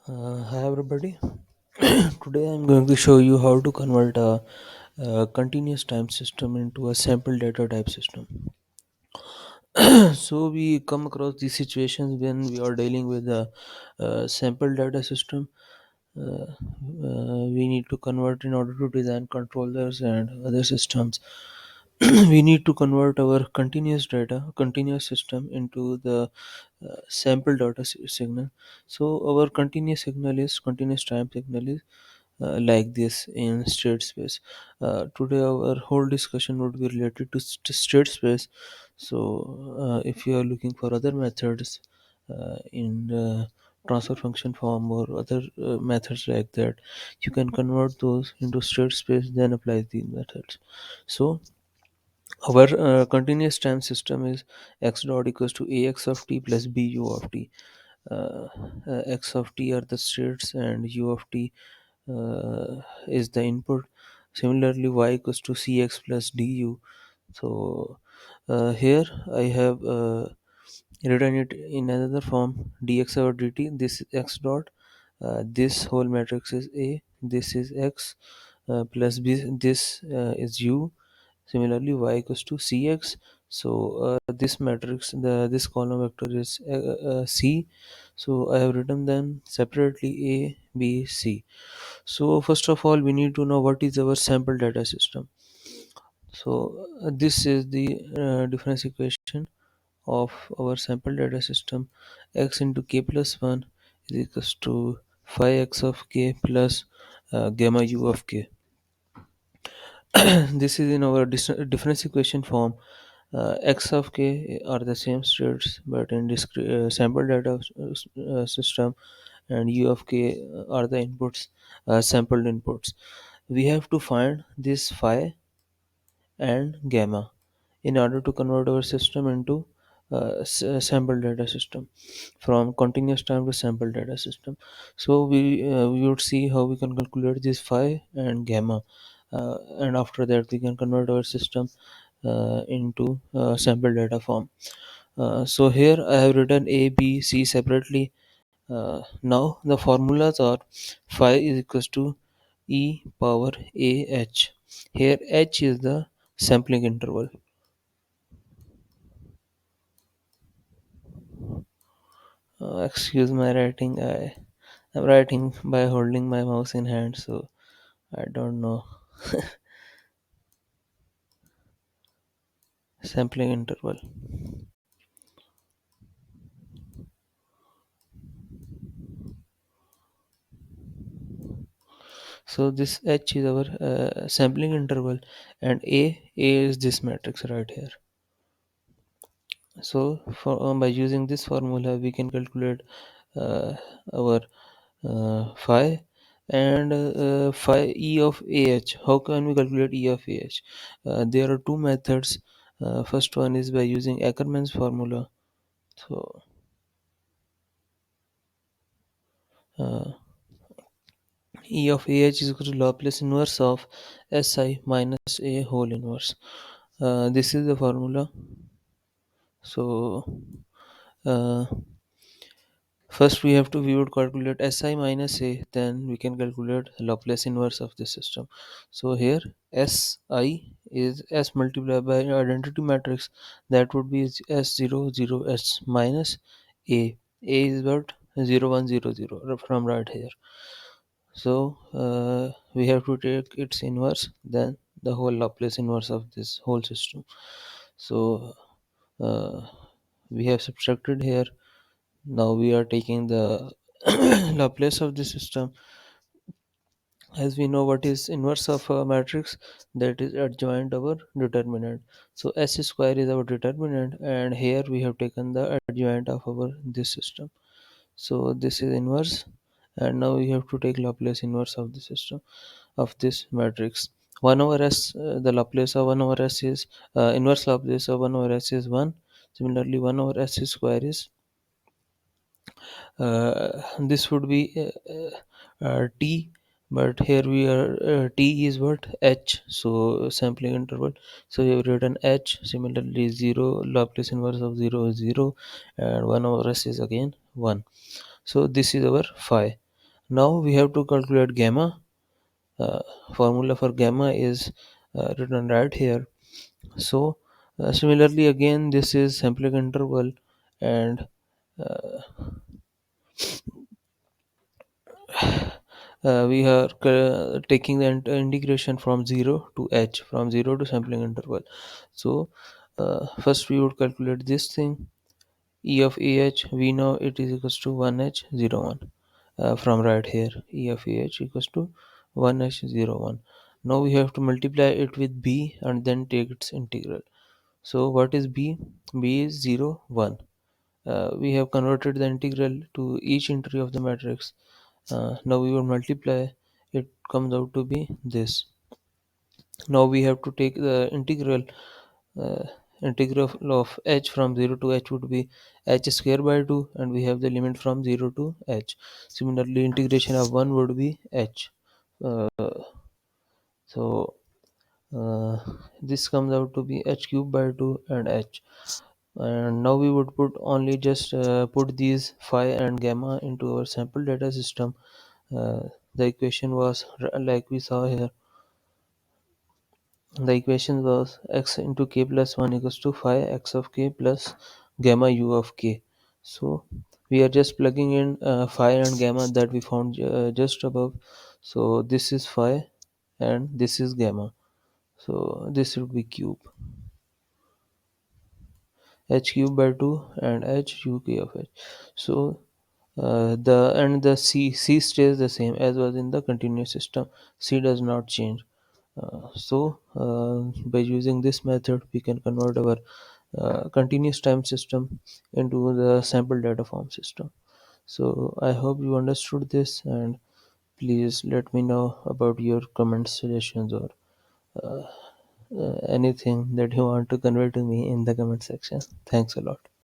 Hi everybody. Today I'm going to show you how to convert a continuous time system into a sample data type system. So we come across these situations when we are dealing with a sample data system. We need to convert in order to design controllers and other systems. We need to convert our continuous system into the sample data signal. So our continuous time signal is like this in state space. Today our whole discussion would be related to state space. So if you are looking for other methods in transfer function form or other methods like that, you can convert those into state space, then apply these methods. So our continuous time system is x dot equals to ax of t plus bu of t. uh, X of t are the states and u of t is the input. Similarly, y equals to cx plus du. So here I have written it in another form, dx over dt. This is x dot. This whole matrix is a. This is x plus b. This is u. Similarly, y equals to cx. So this matrix, this column vector is c. So I have written them separately, a, b, c. So first of all, we need to know what is our sample data system. So this is the difference equation of our sample data system. X into k plus 1 is equals to phi x of k plus gamma u of k. This is in our difference equation form. X of k are the same states but in sample data system, and u of k are the inputs, sampled inputs. We have to find this phi and gamma in order to convert our system into sample data system, from continuous time to sample data system. So we would see how we can calculate this phi and gamma, and after that we can convert our system into sample data form. So here I have written a, b, c separately. Now the formulas are phi is equals to e power a h. Here h is the sampling interval. Excuse my writing. I'm writing by holding my mouse in hand, so I don't know. Sampling interval. So this h is our sampling interval, and a is this matrix right here. So by using this formula, we can calculate uh, our phi and phi e of ah. How can we calculate e of ah? There are two methods. First one is by using Ackerman's formula. So uh, e of ah is equal to Laplace inverse of si minus a whole inverse. This is the formula. So uh, first we would calculate si minus a, then we can calculate Laplace inverse of the system. So here si is s multiplied by identity matrix, that would be s0 0 s minus a. A is what 0 1 0 0 from right here. So we have to take its inverse, then the whole Laplace inverse of this whole system. So uh, we have subtracted here. Now we are taking the Laplace of the system. As we know what is inverse of a matrix, that is adjoint our determinant. So s square is our determinant, and here we have taken the adjoint of our this system. So this is inverse, and now we have to take Laplace inverse of the system of this matrix. 1 over s, the Laplace of 1 over s is inverse Laplace of 1 over s is 1. Similarly, 1 over s square is this would be t, but here we are t is what h, so sampling interval. So we have written h. Similarly, 0 Laplace inverse of 0 is 0, and 1 over s is again 1. So this is our phi. Now we have to calculate gamma. uh, Formula for gamma is written right here. So similarly, again, this is sampling interval, and uh, we are taking the integration from 0 to h, from 0 to sampling interval. So first we would calculate this thing. E of ah, we know it is equals to 1h 0 1. From right here, E of ah equals to 1h 0 1. Now we have to multiply it with b and then take its integral. So what is b? B is 0 1. We have converted the integral to each entry of the matrix. Now we will multiply, it comes out to be this. Now we have to take the integral. uh, Integral of h from 0 to h would be h square by 2, and we have the limit from 0 to h. Similarly, integration of 1 would be h. uh, so uh, this comes out to be h cube by 2 and h. And now we would put only just put these phi and gamma into our sample data system. uh, the equation was like we saw here. The equation was x into k plus 1 equals to phi x of k plus gamma u of k. So we are just plugging in phi and gamma that we found just above. So this is phi and this is gamma. So this should be cube, h cube by 2 and h u k of h. So the c stays the same as was in the continuous system. C does not change. By using this method, we can convert our continuous time system into the sample data form system. So I hope you understood this, and please let me know about your comments, suggestions, or anything that you want to convey to me in the comment section. Thanks a lot.